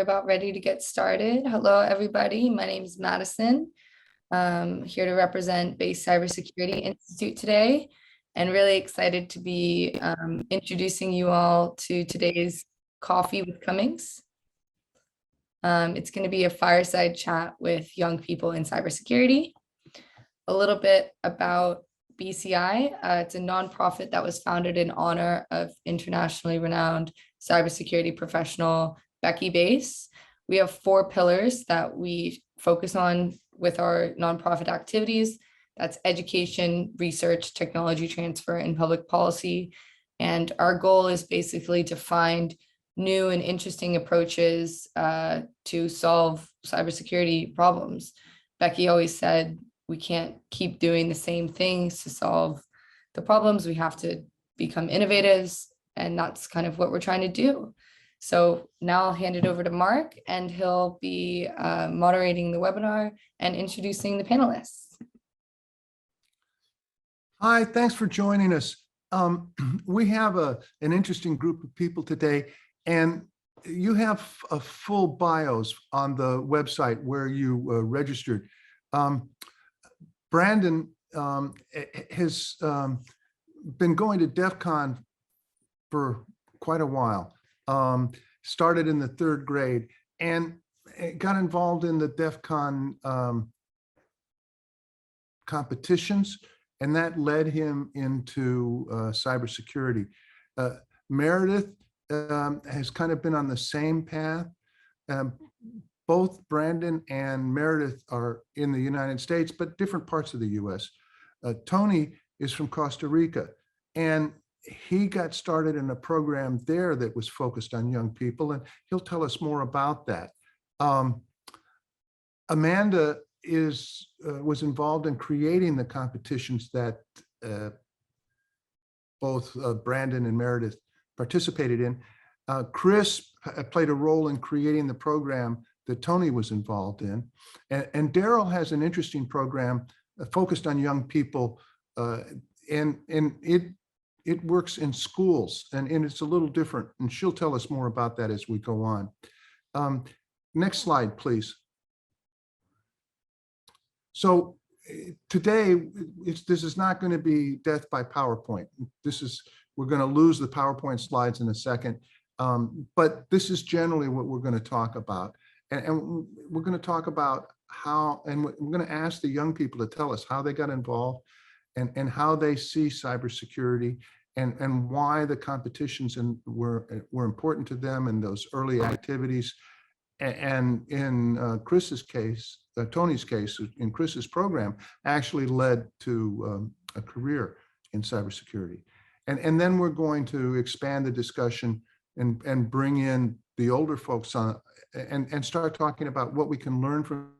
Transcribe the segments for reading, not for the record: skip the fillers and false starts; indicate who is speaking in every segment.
Speaker 1: about ready to get started. Hello, everybody. My name is Madison. I'm here to represent Base Cybersecurity Institute today, and really excited to be introducing you all to today's Coffee with Cummings. It's going to be a fireside chat with young people in cybersecurity. A little bit about BCI. It's a nonprofit that was founded in honor of internationally renowned cybersecurity professional Becky Bass. We have 4 pillars that we focus on with our nonprofit activities. That's education, research, technology transfer, and public policy. And our goal is basically to find new and interesting approaches to solve cybersecurity problems. Becky always said, we can't keep doing the same things to solve the problems. We have to become innovators, and that's kind of what we're trying to do. So now I'll hand it over to Mark, and he'll be moderating the webinar and introducing the panelists.
Speaker 2: Hi, thanks for joining us. We have an interesting group of people today, and you have a full bios on the website where you registered. Brandon has been going to DEF CON for quite a while. Started in the 3rd grade and got involved in the DEF CON competitions, and that led him into cybersecurity. Meredith has kind of been on the same path. Both Brandon and Meredith are in the United States, but different parts of the US. Tony is from Costa Rica, and he got started in a program there that was focused on young people, and he'll tell us more about that. Amanda was involved in creating the competitions that both Brandon and Meredith participated in. Chris played a role in creating the program that Tony was involved in. And Daryl has an interesting program focused on young people, and it works in schools, and it's a little different, and she'll tell us more about that as we go on. Next slide, please. So today, this is not going to be death by PowerPoint. We're going to lose the PowerPoint slides in a second, but this is generally what we're going to talk about. And we're going to talk about how, and we're going to ask the young people to tell us how they got involved and how they see cybersecurity and why the competitions were important to them and those early activities. And in Chris's case, Tony's case, in Chris's program, actually led to a career in cybersecurity. And then we're going to expand the discussion and bring in the older folks on and start talking about what we can learn from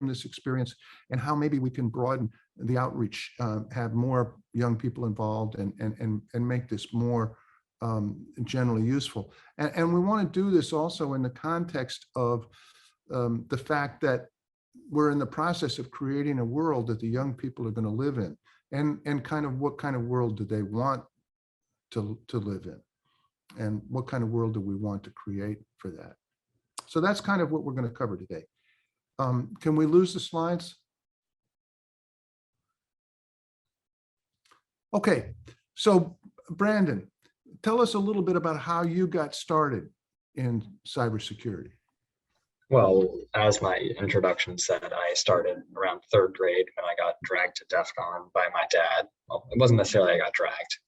Speaker 2: this experience and how maybe we can broaden the outreach, have more young people involved and make this more generally useful. And we want to do this also in the context of the fact that we're in the process of creating a world that the young people are going to live in, and kind of what kind of world do they want to live in, and what kind of world do we want to create for that. So that's kind of what we're going to cover today. Can we lose the slides? Okay, so Brandon, tell us a little bit about how you got started in cybersecurity.
Speaker 3: Well, as my introduction said, I started around 3rd grade when I got dragged to DEF CON by my dad. Well, it wasn't necessarily I got dragged.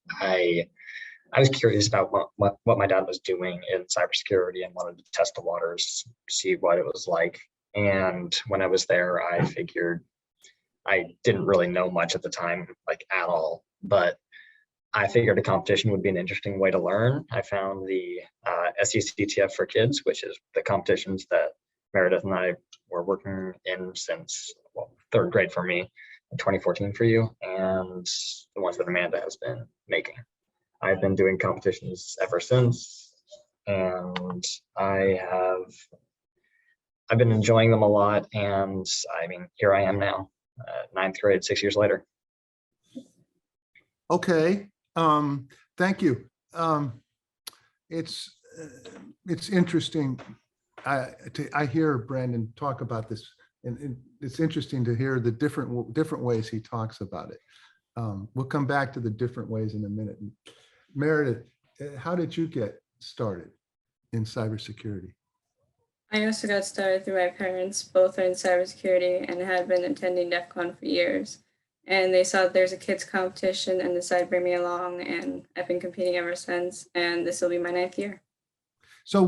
Speaker 3: I was curious about what my dad was doing in cybersecurity and wanted to test the waters, see what it was like. And when I was there, I figured I didn't really know much at the time, like at all, but I figured a competition would be an interesting way to learn. I found the SECTF for Kids, which is the competitions that Meredith and I were working in since 3rd grade for me, and 2014 for you, and the ones that Amanda has been making. I've been doing competitions ever since, and I've been enjoying them a lot. And I mean, here I am now, 9th grade, 6 years later.
Speaker 2: Okay, thank you. It's interesting I hear Brandon talk about this, and it's interesting to hear the different ways he talks about it. We'll come back to the different ways in a minute. Meredith, how did you get started in cybersecurity?
Speaker 4: I also got started through my parents. Both are in cybersecurity and had been attending DEF CON for years. And they saw that there's a kids competition and decided to bring me along. And I've been competing ever since. And this will be my 9th year.
Speaker 2: So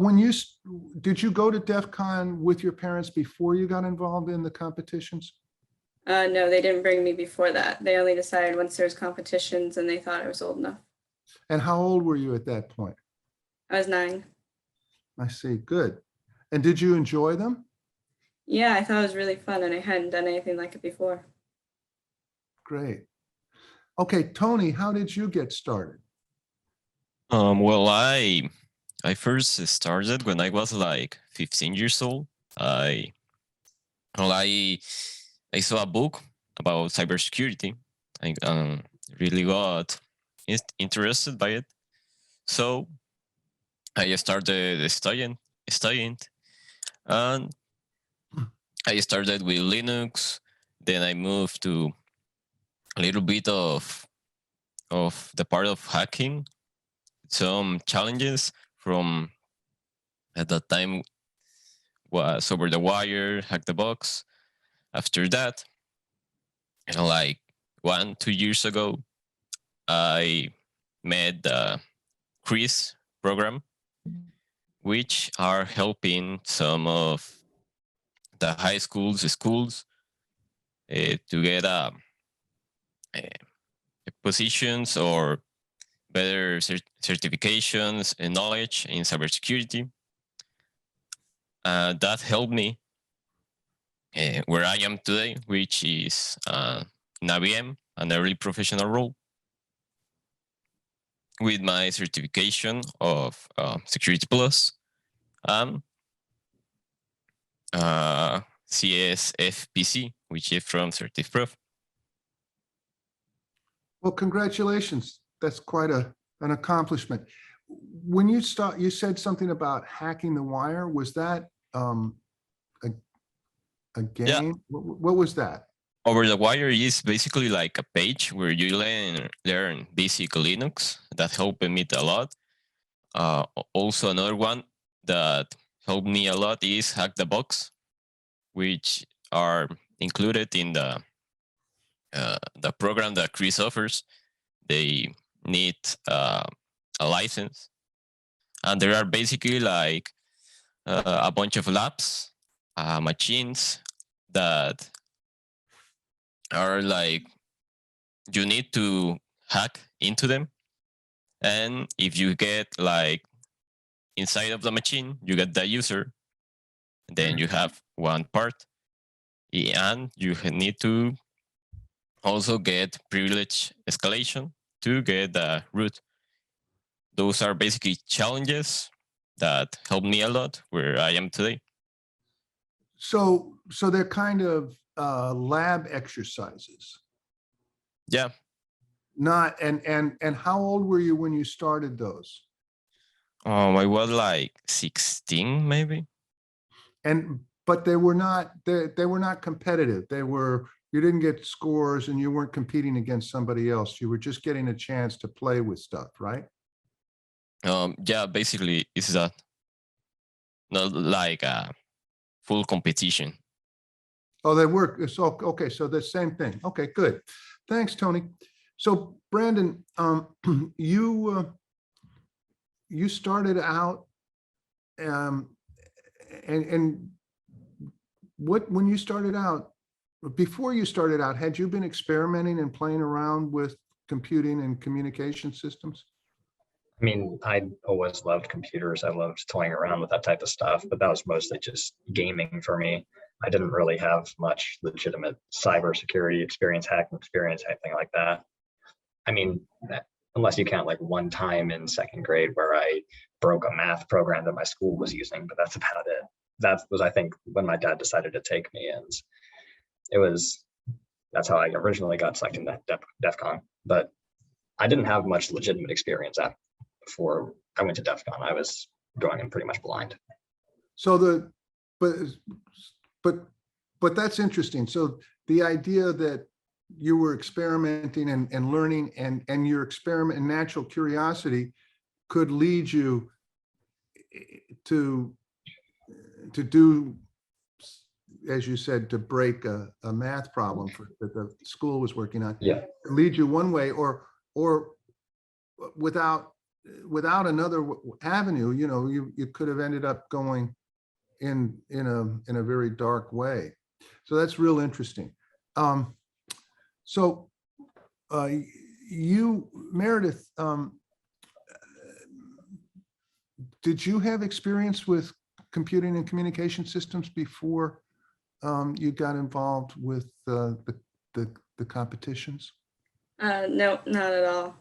Speaker 2: did you go to DEF CON with your parents before you got involved in the competitions?
Speaker 4: No, they didn't bring me before that. They only decided once there was competitions and they thought I was old enough.
Speaker 2: And how old were you at that point?
Speaker 4: I was 9.
Speaker 2: I see. Good. And did you enjoy them?
Speaker 4: Yeah, I thought it was really fun and I hadn't done anything like it before.
Speaker 2: Great. Okay, Tony, how did you get started?
Speaker 5: Well, I first started when I was like 15 years old. I saw a book about cybersecurity. I really got interested by it. So I started studying, and I started with Linux. Then I moved to a little bit of the part of hacking, some challenges from at that time was Over the Wire, Hack the Box. After that, like 1-2 years ago, I met the Chris program, which are helping some of the high schools to get positions or better certifications and knowledge in cybersecurity. That helped me where I am today, which is an IBM, an early professional role, with my certification of Security Plus and CSFPC, which is from CertiFprof.
Speaker 2: Well, congratulations. That's quite an accomplishment. When you said something about hacking the wire. Was that a game?
Speaker 5: Yeah.
Speaker 2: What was that?
Speaker 5: Over the Wire is basically like a page where you learn basic Linux. That helped me a lot. Also, another one that helped me a lot is Hack the Box, which are included in the program that Chris offers. They need a license, and there are basically like a bunch of labs, machines that are like you need to hack into them, and if you get like inside of the machine, you get the user, then you have one part, and you need to also get privilege escalation to get the root. Those are basically challenges that helped me a lot where I am today.
Speaker 2: So they're kind of lab exercises.
Speaker 5: Yeah.
Speaker 2: Not and how old were you when you started those?
Speaker 5: I was like 16 maybe.
Speaker 2: But they were not competitive. You didn't get scores and you weren't competing against somebody else. You were just getting a chance to play with stuff, right?
Speaker 5: Yeah, basically it's that. Not like a full competition.
Speaker 2: Oh, they work. So okay, so the same thing. Okay, good. Thanks, Tony. So Brandon, you started out, and when you started out, before you started out, had you been experimenting and playing around with computing and communication systems?
Speaker 3: I mean, I always loved computers. I loved toying around with that type of stuff, but that was mostly just gaming for me. I didn't really have much legitimate cybersecurity experience, hacking experience, anything like that. I mean, unless you count like one time in 2nd grade where I broke a math program that my school was using, but that's about it. That was, I think, when my dad decided to take me, and that's how I originally got selected in DEF CON. But I didn't have much legitimate experience before I went to DEF CON. I was going in pretty much blind.
Speaker 2: So but but that's interesting. So the idea that you were experimenting and learning, and your experiment and natural curiosity could lead you to do, as you said, to break a math problem that the school was working on,
Speaker 3: Yeah.
Speaker 2: lead you one way, or without another avenue, you could have ended up going in a very dark way. So that's real interesting. So you, Meredith, did you have experience with computing and communication systems before you got involved with the competitions?
Speaker 4: No, not at all.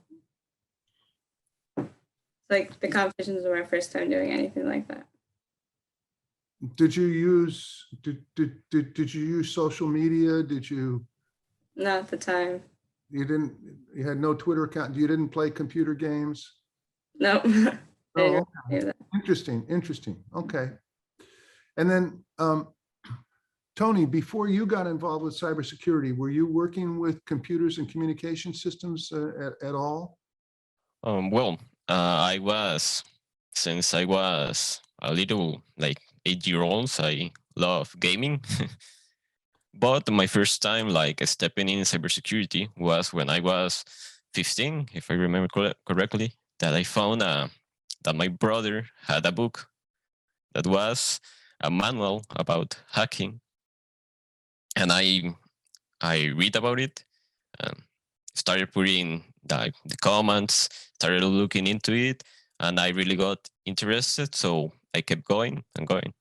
Speaker 4: Like the competitions were my first time doing anything like that.
Speaker 2: Did you use social media? Did you?
Speaker 4: Not at the time.
Speaker 2: You had no Twitter account. You didn't play computer games?
Speaker 4: No. I
Speaker 2: Oh,
Speaker 4: didn't
Speaker 2: okay.
Speaker 4: do that.
Speaker 2: Interesting. Okay. And then, Tony, before you got involved with cybersecurity, were you working with computers and communication systems at all?
Speaker 5: Well, since I was a little like 8-year-old, I love gaming. But my first time like stepping in cybersecurity was when I was 15, if I remember correctly, that I found that my brother had a book that was a manual about hacking. And I read about it, started putting the comments, started looking into it, and I really got interested. So I kept going and going.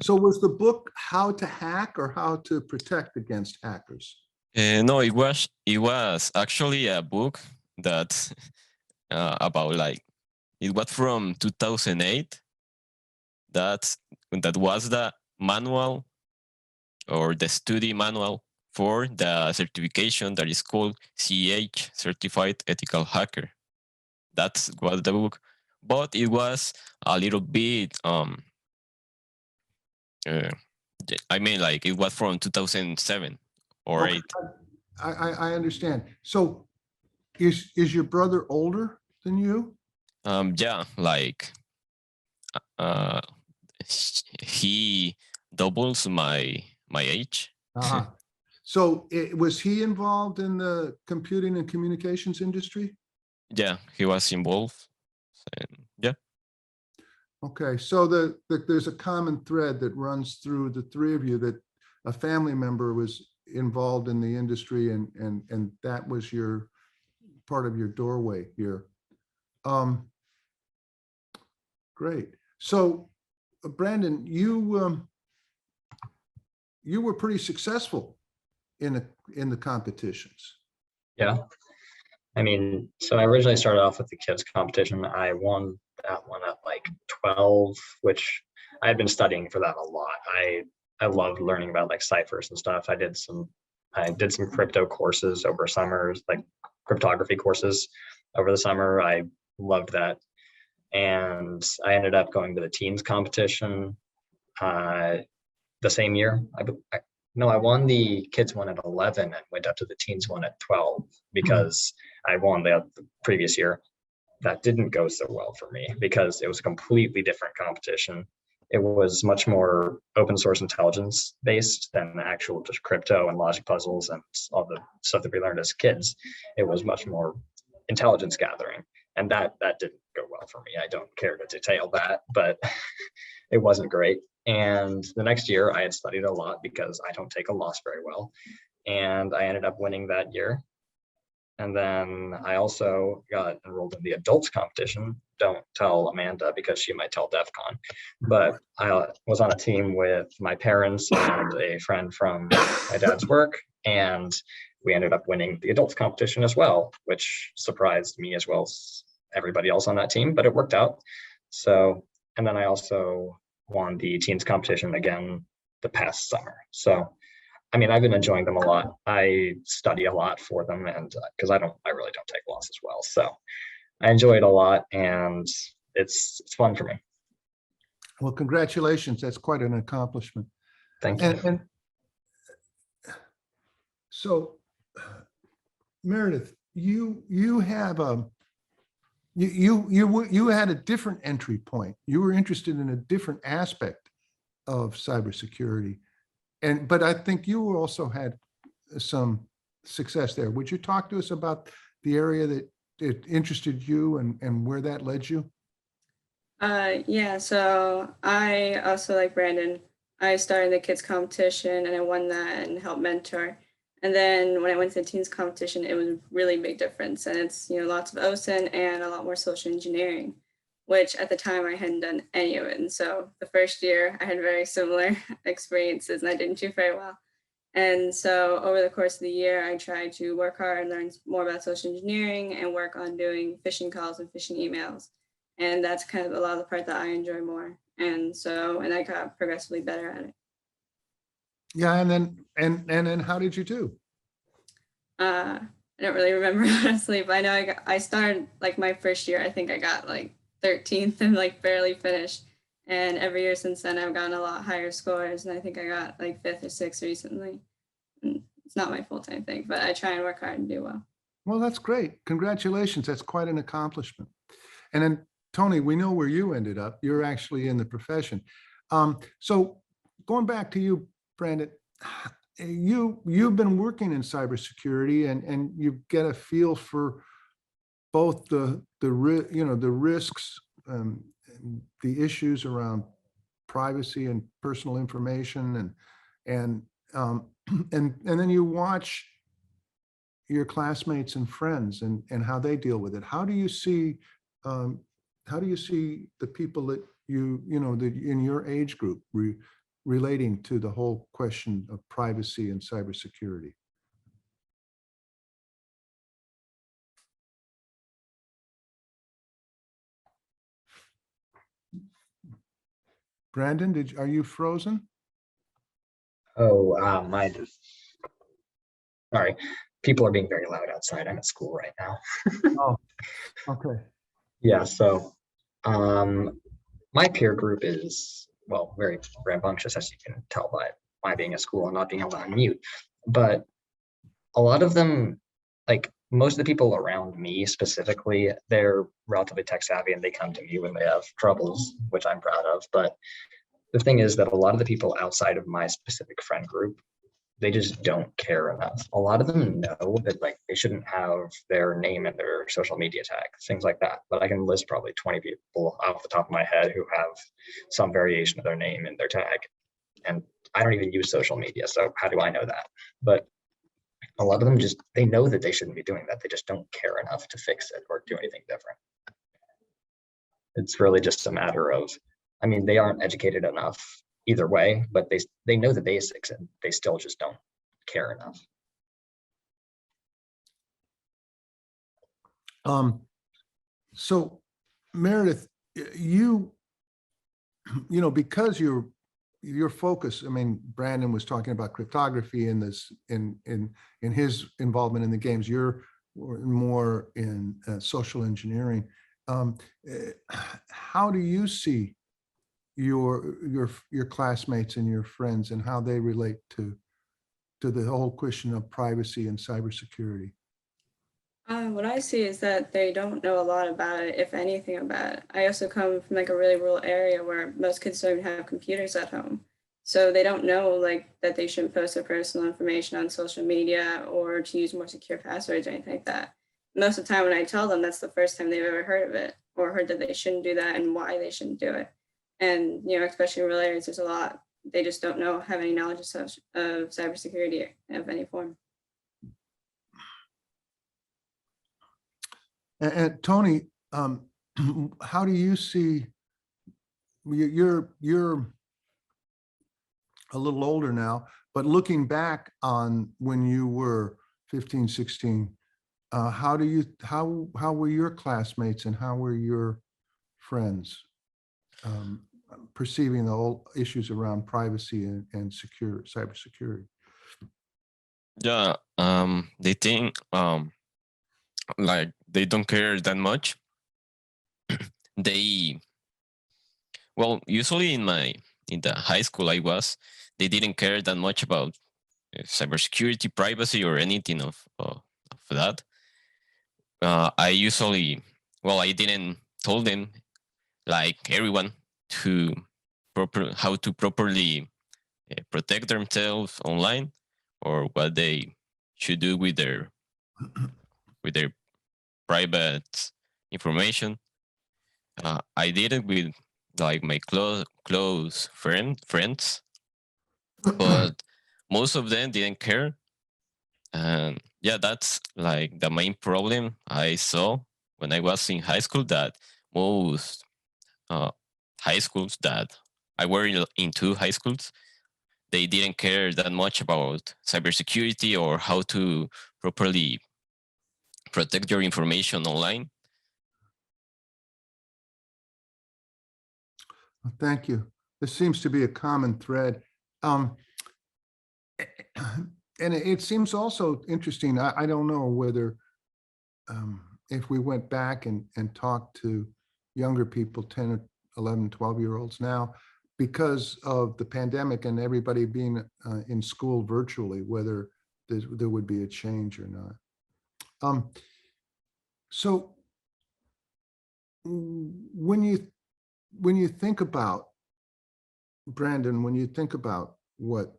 Speaker 2: So was the book How to Hack or How to Protect Against Hackers?
Speaker 5: No, it was actually a book that about like it was from 2008. That was the manual or the study manual for the certification that is called CEH, Certified Ethical Hacker. That's what the book, but it was a little bit I mean, like it was from 2007 or
Speaker 2: Okay,
Speaker 5: 8.
Speaker 2: I understand. So is your brother older than you?
Speaker 5: Yeah, like uh, he doubles my age.
Speaker 2: Uh-huh. So was he involved in the computing and communications industry?
Speaker 5: Yeah, he was involved. And yeah.
Speaker 2: Okay, so there's a common thread that runs through the three of you, that a family member was involved in the industry, and that was your part of your doorway here. Great. So, Brandon, you were pretty successful in the competitions.
Speaker 3: Yeah. I mean, so I originally started off with the kids competition. I won that one at like 12, which I had been studying for that a lot. I loved learning about like ciphers and stuff. I did some crypto courses over summers, like cryptography courses over the summer. I loved that. And I ended up going to the teens competition the same year. I won the kids one at 11 and went up to the teens one at 12 because I won the previous year. That didn't go so well for me because it was a completely different competition. It was much more open source intelligence based than the actual just crypto and logic puzzles and all the stuff that we learned as kids. It was much more intelligence gathering, and that didn't go well for me. I don't care to detail that, but it wasn't great. And the next year I had studied a lot because I don't take a loss very well. And I ended up winning that year. And then I also got enrolled in the adults competition. Don't tell Amanda because she might tell DEF CON. But I was on a team with my parents and a friend from my dad's work. And we ended up winning the adults competition as well, which surprised me as well as everybody else on that team, but it worked out. So, and then I also won the teens competition again the past summer. So, I mean, I've been enjoying them a lot. I study a lot for them, and because I really don't take loss as well. So I enjoy it a lot, and it's fun for me.
Speaker 2: Well, congratulations. That's quite an accomplishment.
Speaker 3: Thank you.
Speaker 2: And so, Meredith, you have you had a different entry point. You were interested in a different aspect of cybersecurity, but I think you also had some success there. Would you talk to us about the area that it interested you and where that led you?
Speaker 4: Yeah, so I also, like Brandon, I started the kids competition and I won that and helped mentor. And then when I went to the teens competition, it was a really big difference. And it's, lots of OSINT and a lot more social engineering, which at the time I hadn't done any of it. And so the first year I had very similar experiences and I didn't do very well. And so over the course of the year, I tried to work hard and learn more about social engineering and work on doing phishing calls and phishing emails. And that's kind of a lot of the part that I enjoy more. And I got progressively better at it.
Speaker 2: Yeah, and then how did you do?
Speaker 4: I don't really remember honestly, but I know I started like my first year, I think I got like 13th and like barely finished. And every year since then, I've gotten a lot higher scores. And I think I got like 5th or 6th recently. And it's not my full-time thing, but I try and work hard and do well.
Speaker 2: Well, that's great. Congratulations. That's quite an accomplishment. And then, Tony, we know where you ended up. You're actually in the profession. So going back to you, Brandon, you've been working in cybersecurity and you get a feel for both the risks, the issues around privacy and personal information, and then you watch your classmates and friends and how they deal with it. How do you see the people that that in your age group relating to the whole question of privacy and cybersecurity? Brandon, are you frozen?
Speaker 3: Oh, sorry. People are being very loud outside. I'm at school right now.
Speaker 2: Oh, okay.
Speaker 3: Yeah, so my peer group is, well, very rambunctious, as you can tell by my being at school and not being able to unmute. But a lot of them, like most of the people around me specifically, they're relatively tech savvy and they come to me when they have troubles, which I'm proud of. But the thing is that a lot of the people outside of my specific friend group, they just don't care enough. A lot of them know that like they shouldn't have their name in their social media tag, things like that. But I can list probably 20 people off the top of my head who have some variation of their name in their tag. And I don't even use social media, so how do I know that? But a lot of them they know that they shouldn't be doing that. They just don't care enough to fix it or do anything different. It's really just a matter of, I mean, they aren't educated enough either way, but they know the basics and they still just don't care enough.
Speaker 2: So Meredith, because your focus, I mean, Brandon was talking about cryptography in this in his involvement in the games. You're more in social engineering. How do you see your classmates and your friends and how they relate to the whole question of privacy and cybersecurity?
Speaker 4: What I see is that they don't know a lot about it, if anything about it. I also come from like a really rural area where most kids don't even have computers at home. So they don't know like that they shouldn't post their personal information on social media or to use more secure passwords or anything like that. Most of the time when I tell them, that's the first time they've ever heard of it or heard that they shouldn't do that and why they shouldn't do it. And, especially in rural areas, there's a lot, they just don't have any knowledge of cybersecurity of any form.
Speaker 2: And Tony, how do you see, you're a little older now, but looking back on when you were 15, 16, how were your classmates and how were your friends perceiving the whole issues around privacy and cybersecurity?
Speaker 5: Yeah, they think they don't care that much. They well, usually in the high school they didn't care that much about cybersecurity, privacy, or anything of that. I usually, well, I didn't told them like everyone to how to properly protect themselves online, or what they should do with their private information. I did it with like my close friends, but most of them didn't care. And yeah, that's like the main problem I saw when I was in high school, that most uh, high schools that I were in two high schools, they didn't care that much about cybersecurity or how to properly protect your information online.
Speaker 2: Thank you. This seems to be a common thread. And it seems also interesting. I don't know whether if we went back and talked to younger people, 10, 11, 12-year-olds now, because of the pandemic and everybody being in school virtually, whether there would be a change or not. So when you think about, Brandon, when you think about what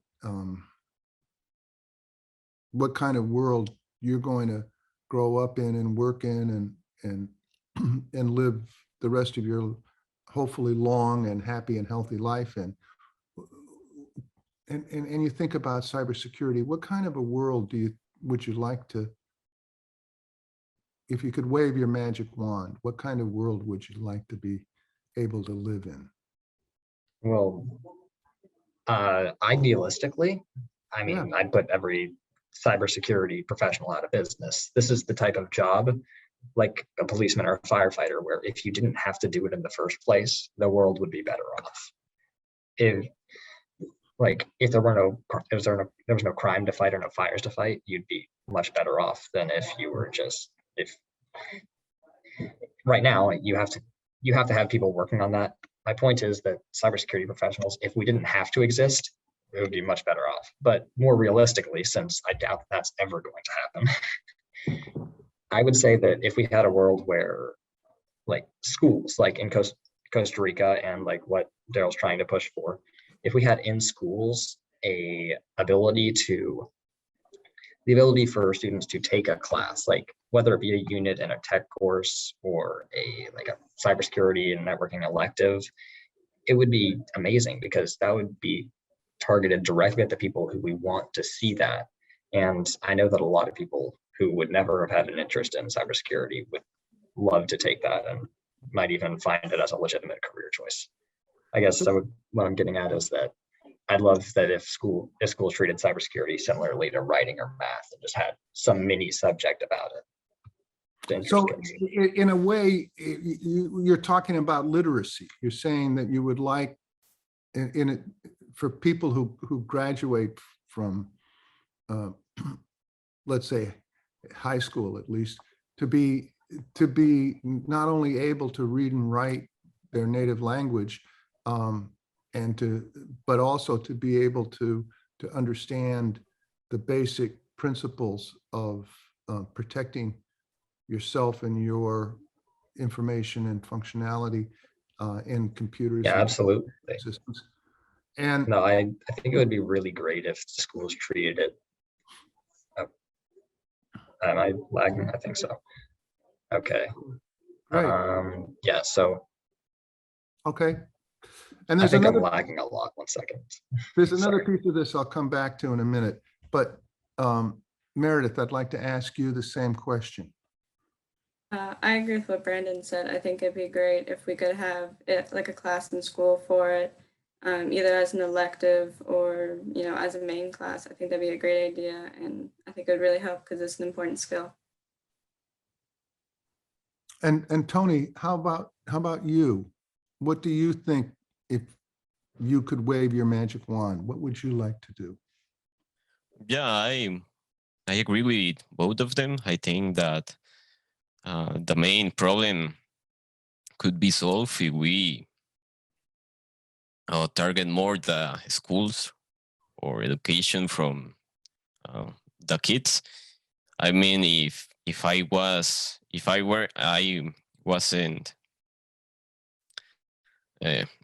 Speaker 2: kind of world you're going to grow up in and work in and and live the rest of your hopefully long and happy and healthy life in, and you think about cybersecurity, what kind of a world would you like to, if you could wave your magic wand, what kind of world would you like to be able to live in?
Speaker 3: Well, idealistically, I mean,
Speaker 2: Yeah.
Speaker 3: I'd put every cybersecurity professional out of business. This is the type of job, like a policeman or a firefighter, where if you didn't have to do it in the first place, the world would be better off. If there was no crime to fight or no fires to fight, you'd be much better off than if you were just, if right now you have to have people working on that. My point is that cybersecurity professionals, if we didn't have to exist, it would be much better off. But more realistically, since I doubt that's ever going to happen, I would say that if we had a world where, like, schools, like in Costa Rica, and like what Daryl's trying to push for, if we had in schools the ability for students to take a class, like whether it be a unit in a tech course or a cybersecurity and networking elective, it would be amazing, because that would be targeted directly at the people who we want to see that. And I know that a lot of people who would never have had an interest in cybersecurity would love to take that and might even find it as a legitimate career choice. I guess what I'm getting at is that I'd love that if schools treated cybersecurity similarly to writing or math and just had some mini subject about it.
Speaker 2: So in a way, you're talking about literacy. You're saying that you would like for people who graduate from, let's say, high school, at least, to be not only able to read and write their native language, but also to be able to understand the basic principles of protecting yourself and your information and functionality in computers.
Speaker 3: Yeah, absolutely.
Speaker 2: Systems. And
Speaker 3: no, I think it would be really great if schools treated it. Am I lagging? I think so. Okay.
Speaker 2: Right.
Speaker 3: Yeah. So.
Speaker 2: Okay. And there's
Speaker 3: I'm lagging a lot. 1 second.
Speaker 2: There's another piece of this I'll come back to in a minute. But Meredith, I'd like to ask you the same question.
Speaker 4: I agree with what Brandon said. I think it'd be great if we could have it like a class in school for it, either as an elective or, as a main class. I think that'd be a great idea, and I think it would really help because it's an important skill.
Speaker 2: And Tony, how about you? What do you think, if you could wave your magic wand, what would you like to do?
Speaker 5: Yeah, I agree with both of them. I think that the main problem could be solved if we target more the schools or education from the kids. I mean, if I wasn't,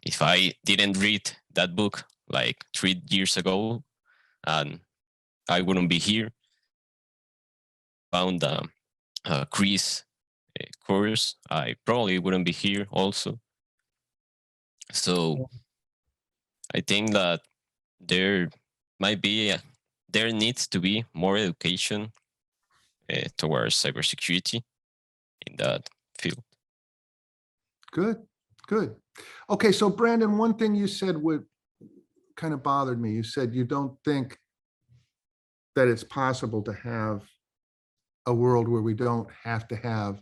Speaker 5: if I didn't read that book like 3 years ago, and I wouldn't be here. Found Chris course, I probably wouldn't be here also. So I think that there might be there needs to be more education towards cybersecurity in that field.
Speaker 2: Good, good. Okay, so Brandon, one thing you said would kind of bothered me. You said you don't think that it's possible to have a world where we don't have to have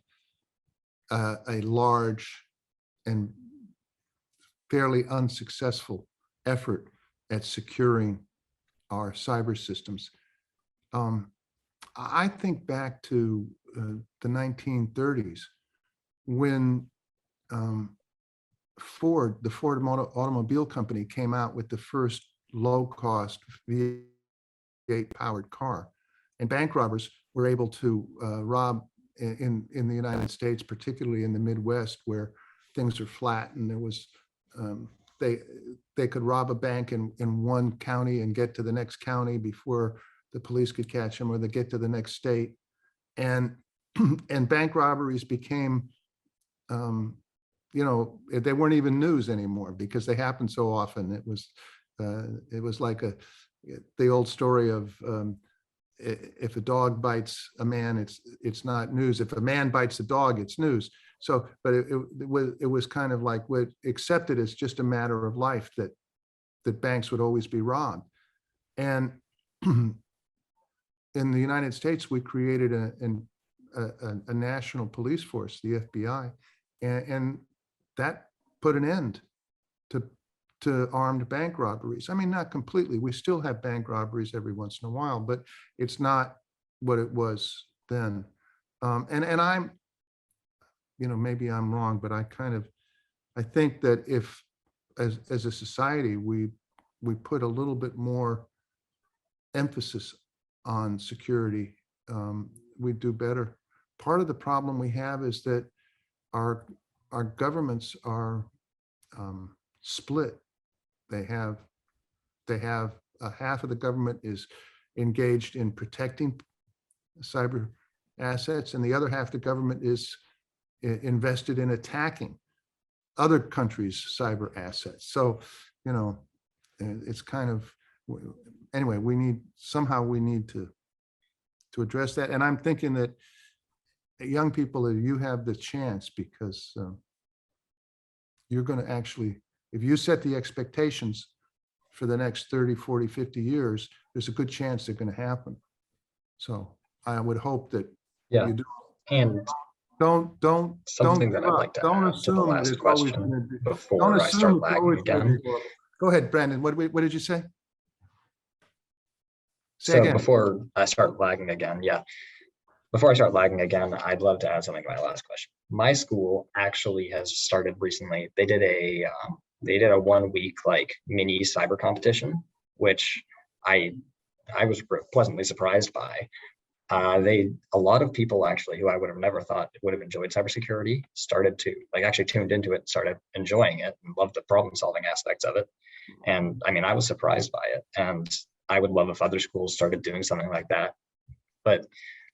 Speaker 2: a large and fairly unsuccessful effort at securing our cyber systems. I think back to the 1930s when the Ford Automobile Company came out with the first low-cost V8 powered car, and bank robbers were able to rob in the United States, particularly in the Midwest, where things are flat, and there was they could rob a bank in one county and get to the next county before the police could catch them, or they get to the next state, and bank robberies became they weren't even news anymore because they happened so often. It was like the old story of if a dog bites a man, it's not news. If a man bites a dog, it's news. So, but it was kind of like accepted as just a matter of life that banks would always be robbed. And in the United States, we created a national police force, the FBI, and that put an end to armed bank robberies. I mean, not completely. We still have bank robberies every once in a while, but it's not what it was then. And I'm, maybe I'm wrong, but I think that if, as a society, we put a little bit more emphasis on security, we'd do better. Part of the problem we have is that our governments are split. They have half of the government is engaged in protecting cyber assets, and the other half of the government is invested in attacking other countries' cyber assets. So, it's kind of, anyway, we need to address that. And I'm thinking that young people, you have the chance, because you're going to actually, if you set the expectations for the next 30, 40, 50 years, there's a good chance they're going to happen. So I would hope that you do.
Speaker 3: And something that I'd like to add to the last question before I start lagging again.
Speaker 2: Go ahead, Brandon. What did you say?
Speaker 3: So before I start lagging again, I'd love to add something to my last question. My school actually has started recently. They did a 1 week like mini cyber competition, which I was pleasantly surprised by. A lot of people actually who I would have never thought would have enjoyed cybersecurity started to actually tuned into it and started enjoying it and loved the problem solving aspects of it. And I mean, I was surprised by it, and I would love if other schools started doing something like that. But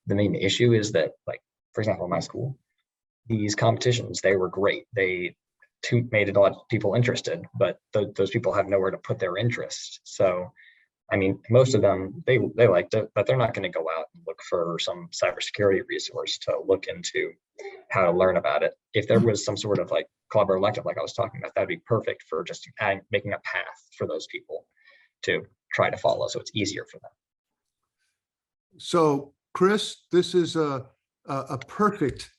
Speaker 3: the main issue is that, like, for example, in my school, these competitions, they were great. They made a lot of people interested, but those people have nowhere to put their interest. So, I mean, most of them, they liked it, but they're not going to go out and look for some cybersecurity resource to look into how to learn about it. If there was some sort of like club or elective, like I was talking about, that'd be perfect for just making a path for those people to try to follow, so it's easier for them.
Speaker 2: So, Chris, this is a perfect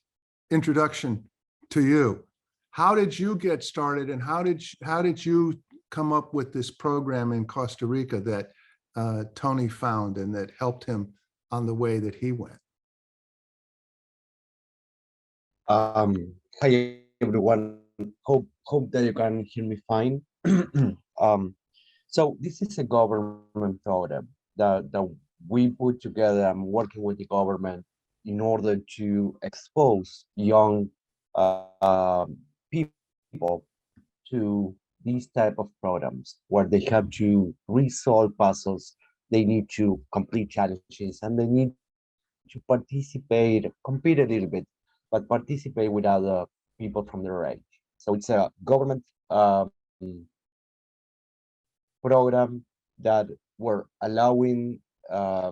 Speaker 2: introduction to you. How did you get started, and how did you come up with this program in Costa Rica that Tony found and that helped him on the way that he went?
Speaker 6: Hi everyone. Hope that you can hear me fine. So this is a government program that we put together. I'm working with the government in order to expose young people to these type of programs where they have to resolve puzzles, they need to complete challenges, and they need to participate, compete a little bit, but participate with other people from their age. So it's a government program that we're allowing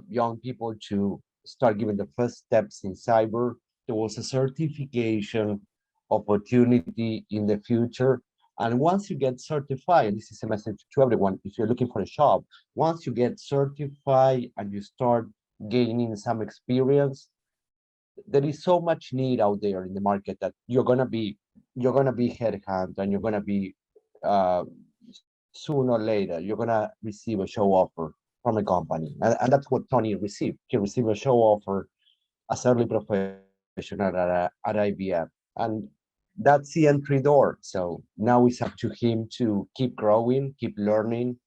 Speaker 6: young people to start giving the first steps in cyber towards a certification opportunity in the future. And once you get certified, and this is a message to everyone, if you're looking for a job, once you get certified and you start gaining some experience, there is so much need out there in the market that you're gonna be headhunted, and you're gonna be sooner or later you're gonna receive a show offer from a company, and that's what Tony received. He received a show offer as early professional at IBM, and that's the entry door. So now it's up to him to keep growing, keep learning,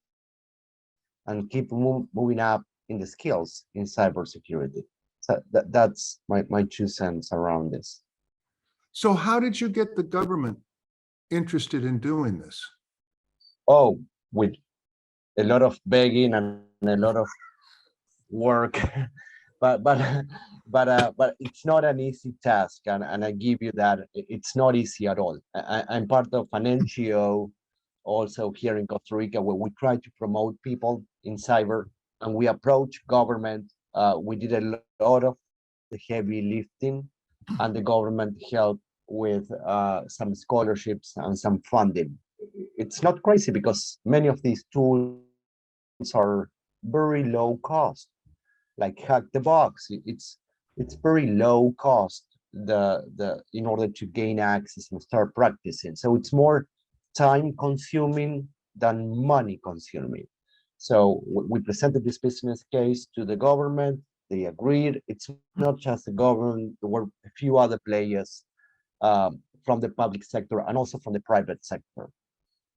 Speaker 6: and keep moving up in the skills in cybersecurity. So that's my 2 cents around this.
Speaker 2: So how did you get the government interested in doing this?
Speaker 6: Oh, with a lot of begging and a lot of work, but it's not an easy task, and I give you that. It's not easy at all. I'm part of an NGO also here in Costa Rica where we try to promote people in cyber, and we approach government. We did a lot of the heavy lifting, and the government helped with some scholarships and some funding. It's not crazy because many of these tools are very low cost, like Hack the Box. It's very low cost in order to gain access and start practicing. So it's more time consuming than money consuming. So we presented this business case to the government. They agreed. It's not just the government. There were a few other players from the public sector and also from the private sector.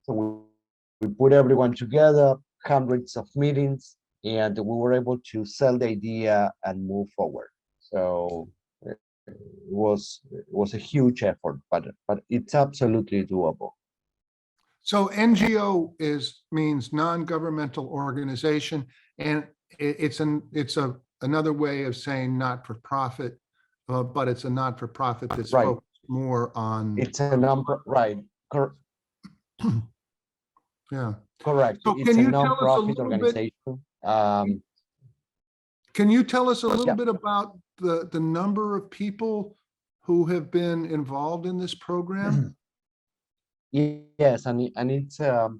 Speaker 6: So we put everyone together, hundreds of meetings, and we were able to sell the idea and move forward. So it was a huge effort, but it's absolutely doable.
Speaker 2: So NGO means non-governmental organization, and it's another way of saying not-for-profit, but it's a not-for-profit that's
Speaker 6: Right.
Speaker 2: focused more on.
Speaker 6: It's a number, right?
Speaker 2: Yeah.
Speaker 6: Correct.
Speaker 2: So
Speaker 6: It's a non-profit organization.
Speaker 2: Can you tell us a little
Speaker 6: Yeah.
Speaker 2: bit about the number of people who have been involved in this program?
Speaker 6: Yes, and it's a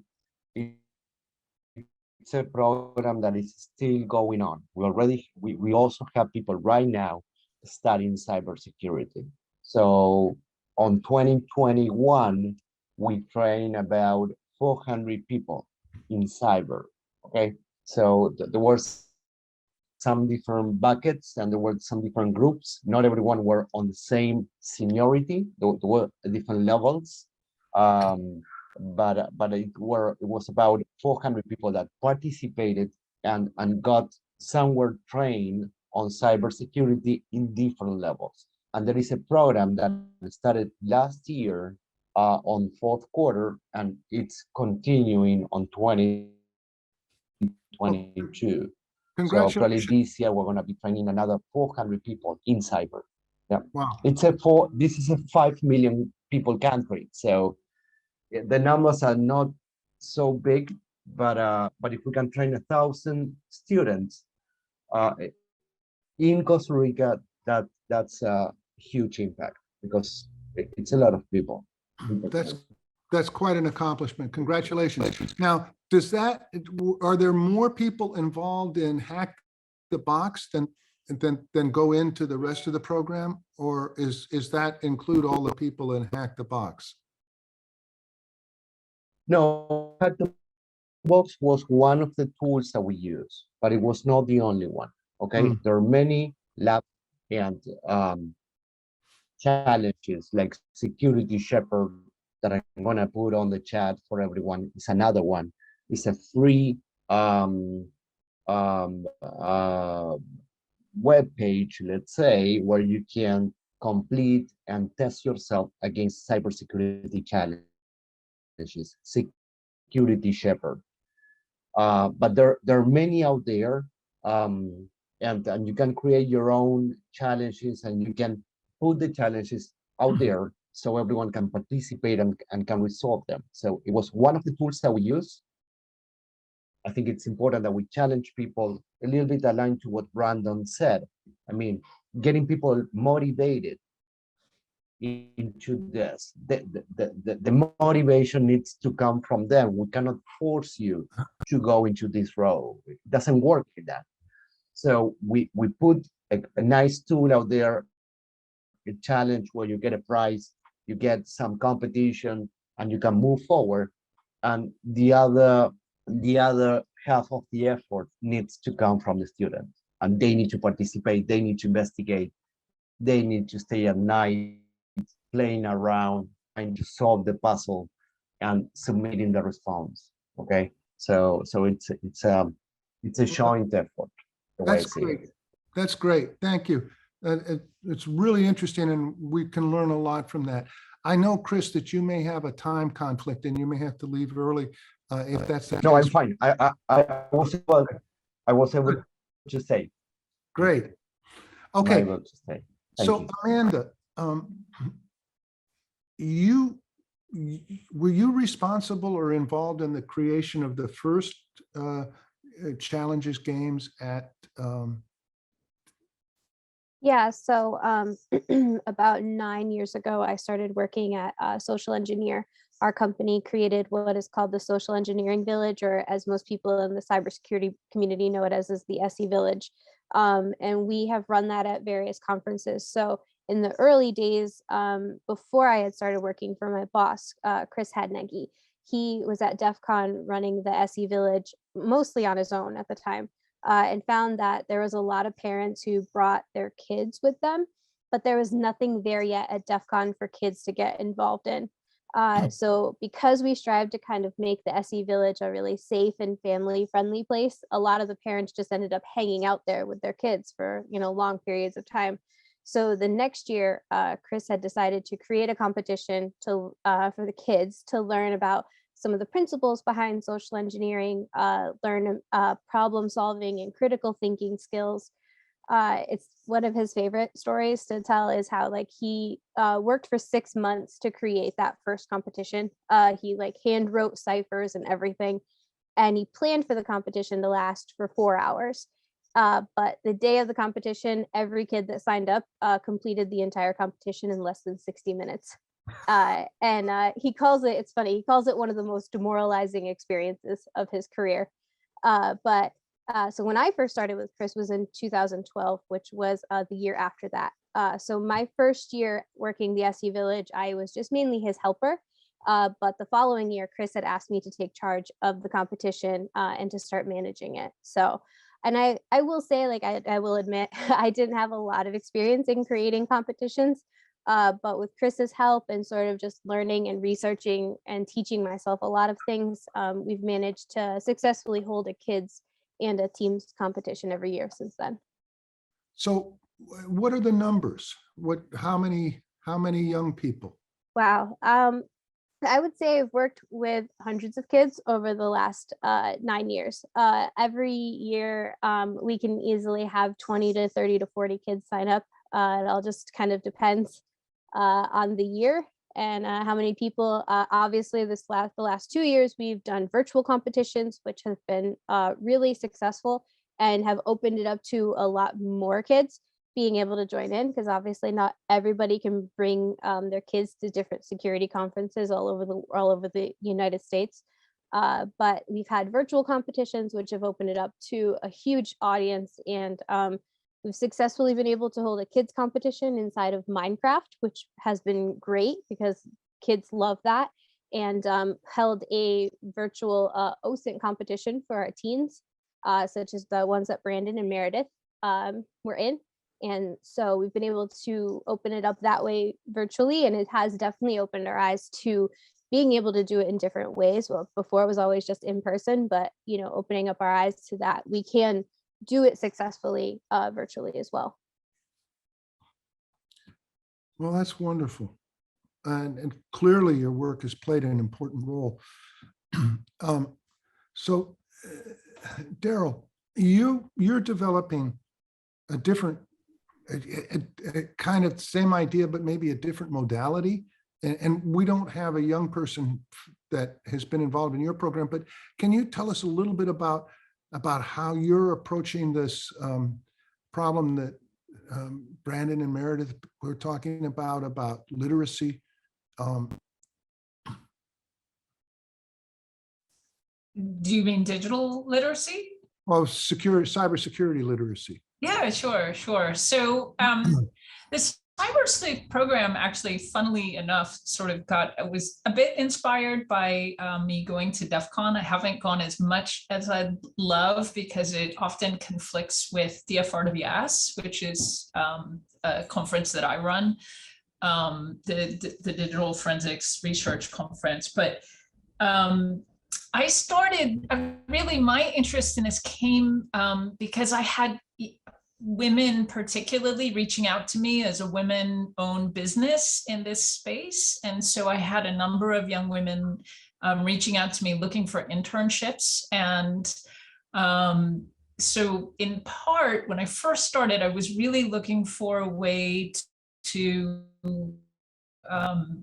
Speaker 6: program that is still going on. We also have people right now studying cybersecurity. So on 2021, we train about 400 people in cyber. Okay, so there were some different buckets and there were some different groups. Not everyone were on the same seniority. There were different levels. But it was about 400 people that participated and got somewhere trained on cybersecurity in different levels. And there is a program that started last year on fourth quarter, and it's continuing on 2022. So probably this year we're going to be training another 400 people in cyber. Yeah,
Speaker 2: wow.
Speaker 6: This is a 5 million people country, so the numbers are not so big, but if we can train 1,000 students in Costa Rica, that's a huge impact because it's a lot of people.
Speaker 2: That's quite an accomplishment. Congratulations. Now, are there more people involved in Hack the Box than go into the rest of the program, or is that include all the people in Hack the Box?
Speaker 6: No, Hack the Box was one of the tools that we use, but it was not the only one. Okay, there are many labs and challenges like Security Shepherd that I'm gonna put on the chat for everyone. It's another one. It's a free web page, let's say, where you can complete and test yourself against cybersecurity challenges, Security Shepherd. But there are many out there, and you can create your own challenges, and you can put the challenges out there so everyone can participate and can resolve them. So it was one of the tools that we use. I think it's important that we challenge people a little bit aligned to what Brandon said. I mean, getting people motivated into this. The motivation needs to come from them. We cannot force you to go into this role. It doesn't work like that. So we put a nice tool out there, a challenge where you get a prize, you get some competition, and you can move forward. And the other half of the effort needs to come from the students, and they need to participate, they need to investigate, they need to stay at night playing around, trying to solve the puzzle and submitting the response. Okay, so it's a joint effort, the way I
Speaker 2: That's
Speaker 6: see
Speaker 2: great.
Speaker 6: it.
Speaker 2: That's great. Thank you. It's really interesting, and we can learn a lot from that. I know, Chris, that you may have a time conflict and you may have to leave early. If that's the
Speaker 6: No, I'm
Speaker 2: case.
Speaker 6: fine. I was able to say.
Speaker 2: Great.
Speaker 6: I'm
Speaker 2: Okay,
Speaker 6: able to say. Thank
Speaker 2: so
Speaker 6: you.
Speaker 2: Amanda, were you responsible or involved in the creation of the first challenges games at
Speaker 7: Yeah, so about 9 years ago, I started working at Social Engineer. Our company created what is called the Social Engineering Village, or as most people in the cybersecurity community know it as, is the SE Village. And we have run that at various conferences. So in the early days, before I had started working for my boss, Chris Hadnegi, he was at DEF CON running the SE Village mostly on his own at the time. And found that there was a lot of parents who brought their kids with them, but there was nothing there yet at DEF CON for kids to get involved in. So because we strive to kind of make the SE Village a really safe and family friendly place, a lot of the parents just ended up hanging out there with their kids for, long periods of time. So the next year, Chris had decided to create a competition for the kids to learn about some of the principles behind social engineering, learn problem solving and critical thinking skills. It's one of his favorite stories to tell is how he worked for 6 months to create that first competition. He hand wrote ciphers and everything, and he planned for the competition to last for 4 hours. But the day of the competition, every kid that signed up completed the entire competition in less than 60 minutes. And he calls it, it's funny, he calls it one of the most demoralizing experiences of his career. So when I first started with Chris was in 2012, which was the year after that. So my first year working the SE Village, I was just mainly his helper. But the following year, Chris had asked me to take charge of the competition and to start managing it. So, and I will say, I will admit, I didn't have a lot of experience in creating competitions. But with Chris's help and sort of just learning and researching and teaching myself a lot of things, we've managed to successfully hold a kids and a teams competition every year since then.
Speaker 2: So what are the numbers? How many young people?
Speaker 7: Wow. I would say I've worked with hundreds of kids over the last 9 years. Every year, we can easily have 20 to 30 to 40 kids sign up. It all just kind of depends on the year and how many people. Obviously, the last 2 years, we've done virtual competitions, which have been really successful and have opened it up to a lot more kids being able to join in, because obviously not everybody can bring their kids to different security conferences all over the United States. But we've had virtual competitions, which have opened it up to a huge audience, and we've successfully been able to hold a kids competition inside of Minecraft, which has been great because kids love that, and held a virtual OSINT competition for our teens, such as the ones that Brandon and Meredith were in. And so we've been able to open it up that way virtually, and it has definitely opened our eyes to being able to do it in different ways. Well, before it was always just in person, but opening up our eyes to that we can do it successfully virtually as well.
Speaker 2: Well, that's wonderful. And clearly your work has played an important role. So, Daryl, you're developing a different, a kind of same idea, but maybe a different modality. And we don't have a young person that has been involved in your program, but can you tell us a little bit about how you're approaching this problem that Brandon and Meredith were talking about literacy?
Speaker 8: Do you mean digital literacy?
Speaker 2: Well, cybersecurity literacy.
Speaker 8: Yeah, sure. So this Cybersecurity program actually, funnily enough, was a bit inspired by me going to DEF CON. I haven't gone as much as I'd love because it often conflicts with DFRWS, which is a conference that I run, the Digital Forensics Research Conference. But my interest in this came because I had women particularly reaching out to me as a women-owned business in this space. And so I had a number of young women reaching out to me looking for internships. And so in part, when I first started, I was really looking for a way to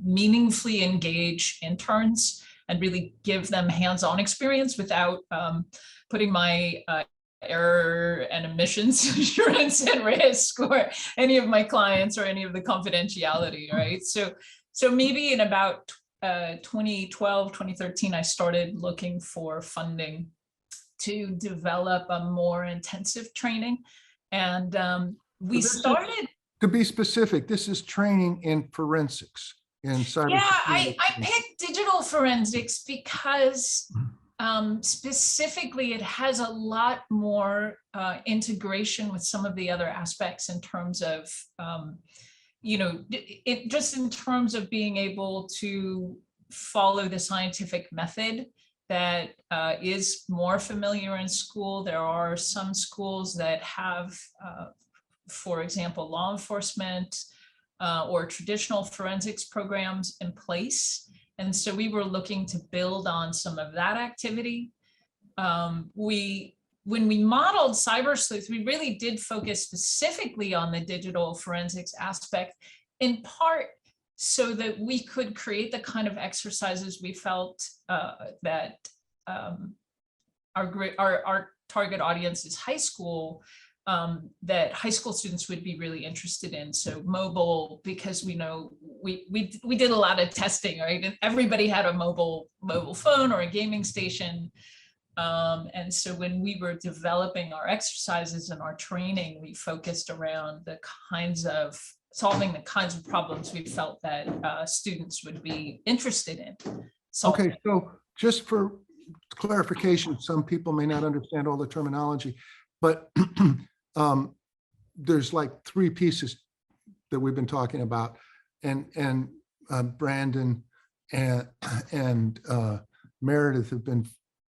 Speaker 8: meaningfully engage interns and really give them hands-on experience without putting my error and emissions insurance at risk, or any of my clients, or any of the confidentiality, right? So maybe in about 2012, 2013, I started looking for funding to develop a more intensive training. And we started.
Speaker 2: To be specific, this is training in forensics. Yeah,
Speaker 8: I picked digital forensics because specifically it has a lot more integration with some of the other aspects in terms of, just in terms of being able to follow the scientific method that is more familiar in school. There are some schools that have, for example, law enforcement or traditional forensics programs in place. And so we were looking to build on some of that activity. When we modeled Cyber Sleuth, we really did focus specifically on the digital forensics aspect, in part so that we could create the kind of exercises we felt that our target audience is high school, that high school students would be really interested in. So mobile, because we know we did a lot of testing, right? And everybody had a mobile phone or a gaming station. And so when we were developing our exercises and our training, we focused around the kinds of solving the kinds of problems we felt that students would be interested in solving.
Speaker 2: Okay, so just for clarification, some people may not understand all the terminology, but there's like three pieces that we've been talking about, and Brandon and Meredith have been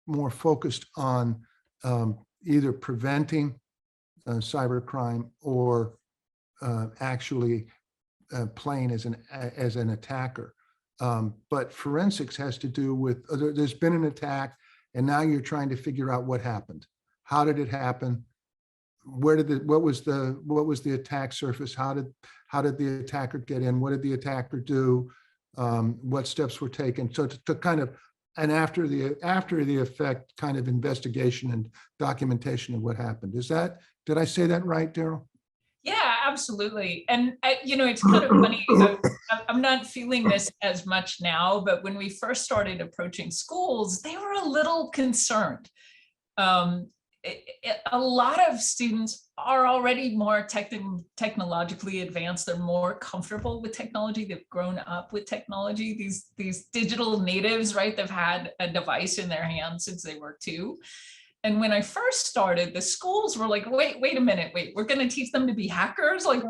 Speaker 2: more focused on either preventing cybercrime or actually playing as an attacker. But forensics has to do with there's been an attack, and now you're trying to figure out what happened. How did it happen? What was the attack surface? How did the attacker get in? What did the attacker do? What steps were taken? So to kind of, and after the effect kind of investigation and documentation of what happened. Did I say that right, Daryl?
Speaker 8: Yeah, absolutely. And it's kind of funny. I'm not feeling this as much now, but when we first started approaching schools, they were a little concerned. A lot of students are already more technologically advanced. They're more comfortable with technology. They've grown up with technology. These digital natives, right? They've had a device in their hands since they were 2. And when I first started, the schools were like, wait a minute, we're going to teach them to be hackers? Like,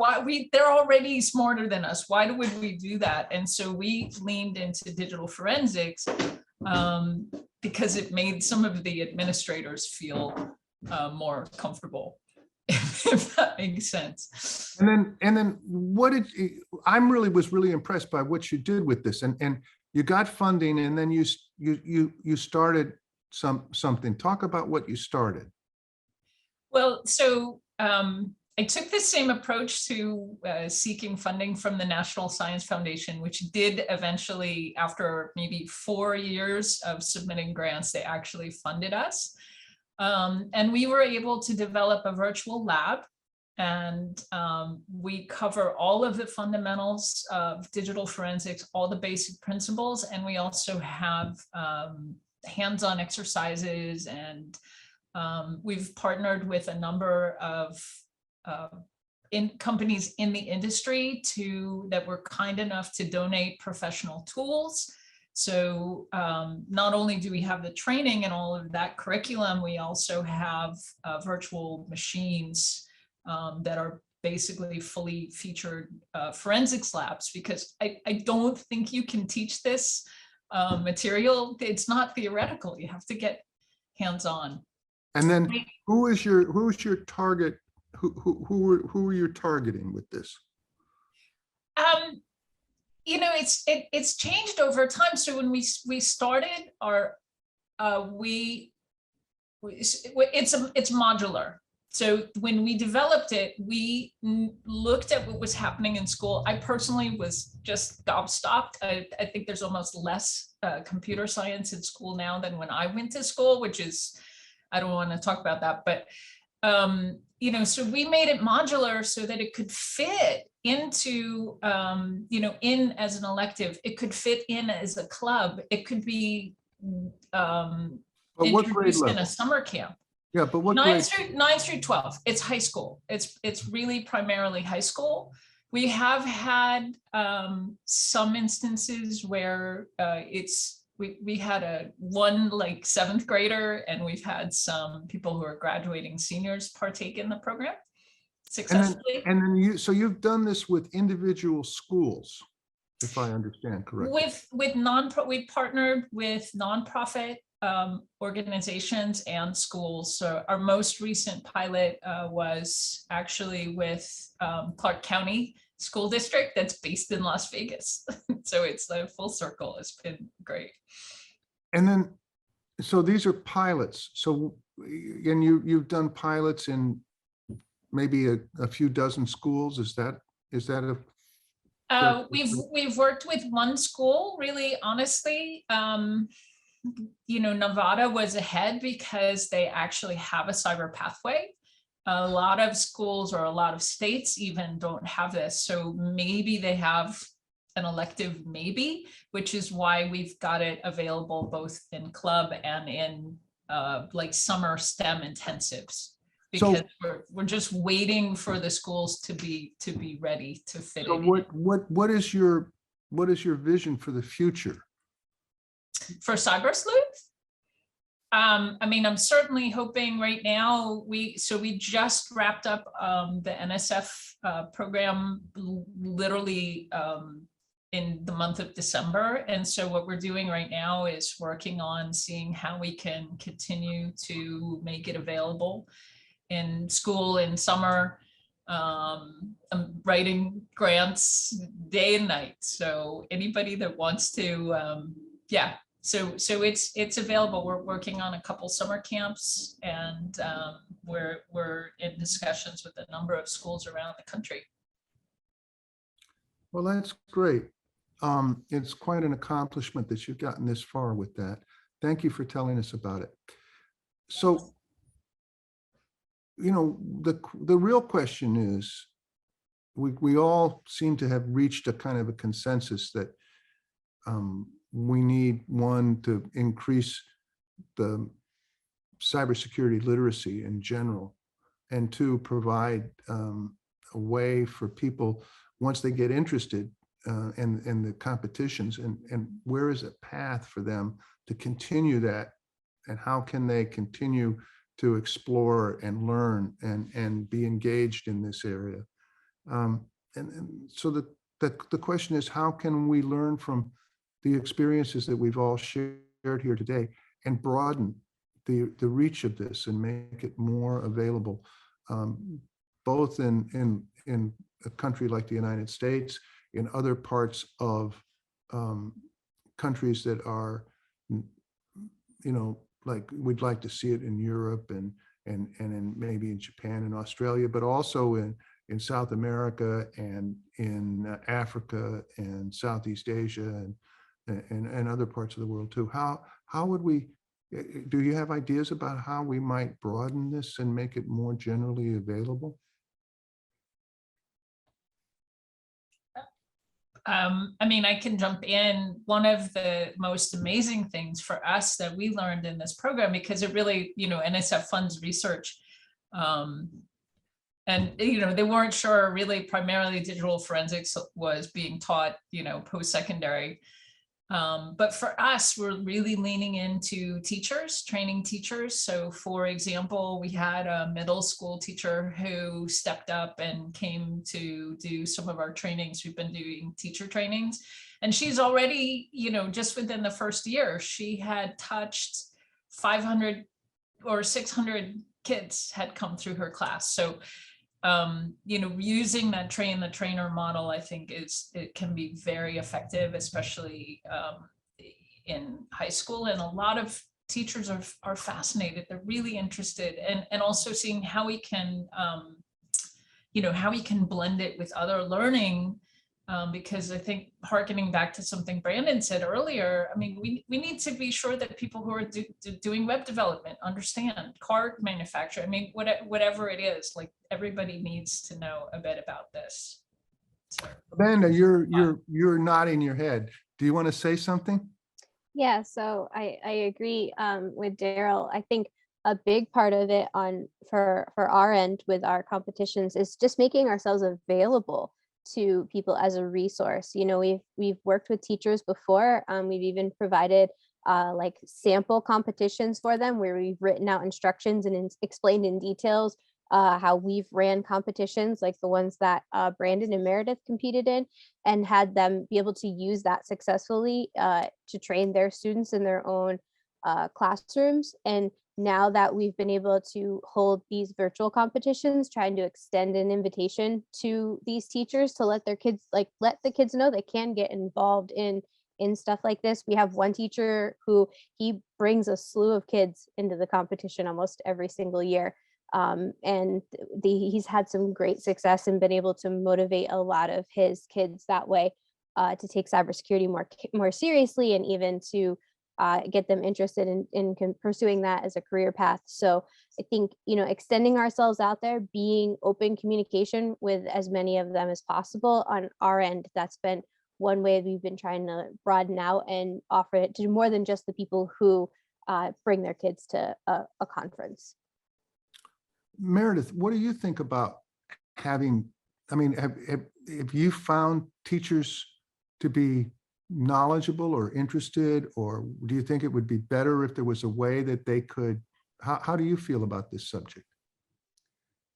Speaker 8: they're already smarter than us. Why would we do that? And so we leaned into digital forensics because it made some of the administrators feel more comfortable, if that makes sense.
Speaker 2: And then was really impressed by what you did with this, and you got funding, and then you started something. Talk about what you started.
Speaker 8: Well, so I took the same approach to seeking funding from the National Science Foundation, which did eventually, after maybe 4 years of submitting grants, they actually funded us. And we were able to develop a virtual lab, and we cover all of the fundamentals of digital forensics, all the basic principles, and we also have hands-on exercises, and we've partnered with a number of companies in the industry that were kind enough to donate professional tools. So not only do we have the training and all of that curriculum, we also have virtual machines that are basically fully featured forensics labs, because I don't think you can teach this material. It's not theoretical. You have to get hands-on.
Speaker 2: And then who's your target? Who are you targeting with this?
Speaker 8: You know, it's changed over time. So when we started our it's modular. So when we developed it, we looked at what was happening in school. I personally was just gobstopped. I think there's almost less computer science in school now than when I went to school, which is, I don't want to talk about that, but you know, so we made it modular so that it could fit into, you know, in as an elective. It could fit in as a club. It could be introduced in a summer camp.
Speaker 2: Yeah, but what
Speaker 8: 9 through 12, it's high school. It's really primarily high school. We have had some instances where we had one like 7th grader, and we've had some people who are graduating seniors partake in the program successfully.
Speaker 2: And then you've done this with individual schools, if I understand correctly.
Speaker 8: We partnered with nonprofit organizations and schools. So our most recent pilot was actually with Clark County School District that's based in Las Vegas. So it's a full circle. It's been great.
Speaker 2: And then, so these are pilots. So, and you've done pilots in maybe a few dozen schools. Is that a
Speaker 8: we've worked with one school, really, honestly. You know, Nevada was ahead because they actually have a cyber pathway. A lot of schools or a lot of states even don't have this. So maybe they have an elective, maybe, which is why we've got it available both in club and in like summer STEM intensives, because we're just waiting for the schools to be ready to fit it in.
Speaker 2: What is your vision for the future?
Speaker 8: For Cyber Sleuth? I mean, I'm certainly hoping right now, we just wrapped up the NSF program literally in the month of December. And so what we're doing right now is working on seeing how we can continue to make it available in school in summer. I'm writing grants day and night. So anybody that wants to, yeah. So it's available. We're working on a couple summer camps, and we're in discussions with a number of schools around the country.
Speaker 2: Well, that's great. It's quite an accomplishment that you've gotten this far with that. Thank you for telling us about it. So, you know, the real question is, we all seem to have reached a kind of a consensus that we need, one, to increase the cybersecurity literacy in general, and two, provide a way for people, once they get interested in the competitions, and where is a path for them to continue that, and how can they continue to explore and learn and be engaged in this area. And so the question is, how can we learn from the experiences that we've all shared here today and broaden the reach of this and make it more available, both in a country like the United States, in other parts of countries that are, like we'd like to see it in Europe and in maybe in Japan and Australia, but also in South America and in Africa and Southeast Asia and other parts of the world too. How would we, do you have ideas about how we might broaden this and make it more generally available?
Speaker 8: I mean, I can jump in. One of the most amazing things for us that we learned in this program, because it really, NSF funds research. And, they weren't sure really primarily digital forensics was being taught, post-secondary. But for us, we're really leaning into teachers, training teachers. So for example, we had a middle school teacher who stepped up and came to do some of our trainings. We've been doing teacher trainings, and she's already, just within the first year, she had touched 500 or 600 kids had come through her class. So using that train the trainer model, I think it can be very effective, especially in high school. And a lot of teachers are fascinated. They're really interested, and also seeing how we can, how we can blend it with other learning. Because I think hearkening back to something Brandon said earlier, I mean, we need to be sure that people who are doing web development understand car manufacture. I mean, whatever it is, like everybody needs to know a bit about this. So,
Speaker 2: Amanda, you're nodding your head. Do you want to say something?
Speaker 7: Yeah, so I agree with Daryl. I think a big part of it for our end with our competitions is just making ourselves available to people as a resource. We've worked with teachers before. We've even provided like sample competitions for them where we've written out instructions and explained in details how we've ran competitions like the ones that Brandon and Meredith competed in, and had them be able to use that successfully to train their students in their own classrooms. And now that we've been able to hold these virtual competitions, trying to extend an invitation to these teachers to let the kids know they can get involved in stuff like this. We have one teacher who he brings a slew of kids into the competition almost every single year. And he's had some great success and been able to motivate a lot of his kids that way to take cybersecurity more seriously, and even to get them interested in pursuing that as a career path. So I think, extending ourselves out there, being open communication with as many of them as possible on our end, that's been one way we've been trying to broaden out and offer it to more than just the people who bring their kids to a conference.
Speaker 2: Meredith, what do you think about having, have you found teachers to be knowledgeable or interested, or do you think it would be better if there was a way that they could, how do you feel about this subject?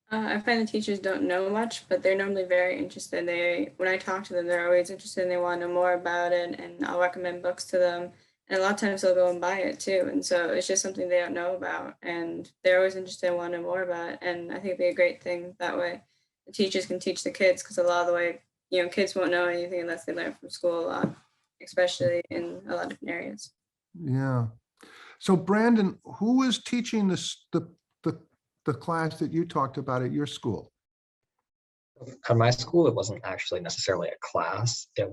Speaker 4: I find the teachers don't know much, but they're normally very interested. When I talk to them, they're always interested and they want to know more about it, and I'll recommend books to them. And a lot of times they'll go and buy it too. And so it's just something they don't know about, and they're always interested and want to know more about it. And I think it'd be a great thing that way. The teachers can teach the kids, because a lot of the way, kids won't know anything unless they learn from school a lot, especially in a lot of different areas.
Speaker 2: Yeah. So Brandon, who is teaching the class that you talked about at your school?
Speaker 3: At my school, it wasn't actually necessarily a class. There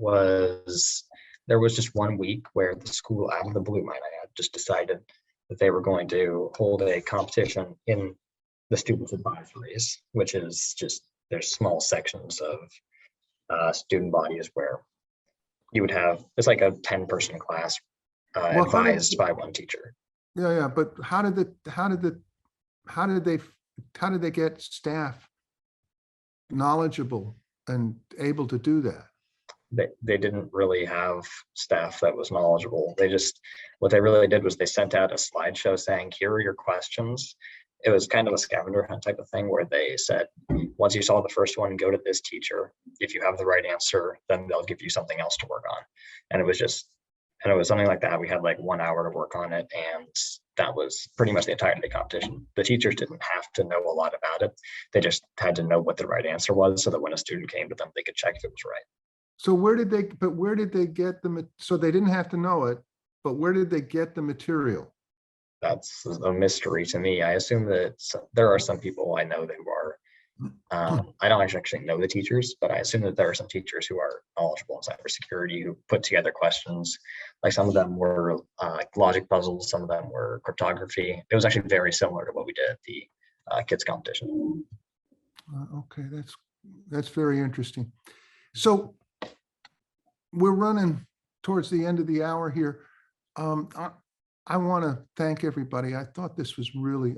Speaker 3: was just 1 week where the school, out of the blue, might I add, just decided that they were going to hold a competition in the students' advisories, which is just, there's small sections of student bodies where you would have, it's like a 10-person class advised by one teacher.
Speaker 2: Yeah, but how did they get staff knowledgeable and able to do that?
Speaker 3: They didn't really have staff that was knowledgeable. What they really did was they sent out a slideshow saying, here are your questions, it was kind of a scavenger hunt type of thing where they said, once you solve the first one, go to this teacher. If you have the right answer, then they'll give you something else to work on. And it was something like that. We had like 1 hour to work on it, and that was pretty much the entire day competition. The teachers didn't have to know a lot about it. They just had to know what the right answer was, so that when a student came to them, they could check if it was right.
Speaker 2: So where did they get so they didn't have to know it, but where did they get the material?
Speaker 3: That's a mystery to me. I assume that there are some people I know who are, I don't actually know the teachers, but I assume that there are some teachers who are knowledgeable in cybersecurity who put together questions. Like some of them were logic puzzles, some of them were cryptography. It was actually very similar to what we did at the kids competition.
Speaker 2: Okay, that's very interesting. So we're running towards the end of the hour here. I want to thank everybody. I thought this was really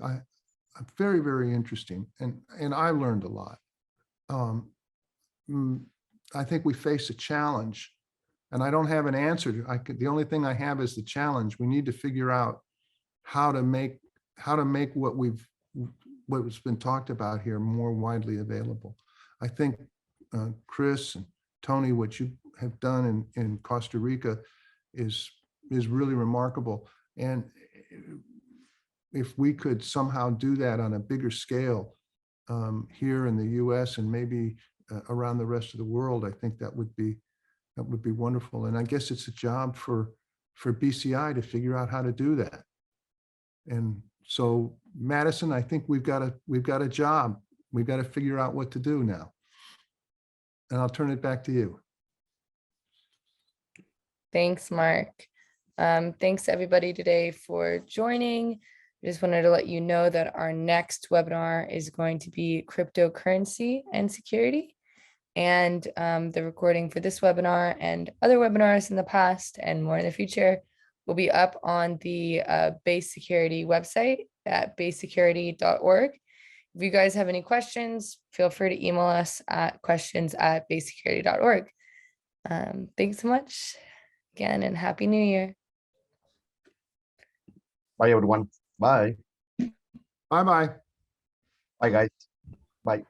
Speaker 2: very, very interesting, and I learned a lot. I think we face a challenge, and I don't have an answer. The only thing I have is the challenge. We need to figure out how to make what's been talked about here more widely available. I think Chris and Tony, what you have done in Costa Rica is really remarkable. And if we could somehow do that on a bigger scale here in the US and maybe around the rest of the world, I think that would be wonderful. And I guess it's a job for BCI to figure out how to do that. And so, Madison, I think we've got a job. We've got to figure out what to do now. And I'll turn it back to you.
Speaker 1: Thanks, Mark. Thanks everybody today for joining. I just wanted to let you know that our next webinar is going to be cryptocurrency and security. And the recording for this webinar and other webinars in the past and more in the future will be up on the Base Security website at basesecurity.org. If you guys have any questions, feel free to email us at questions@basesecurity.org. Thanks so much again, and Happy New Year.
Speaker 6: Bye, everyone. Bye.
Speaker 2: Bye-bye.
Speaker 6: Bye, guys. Bye.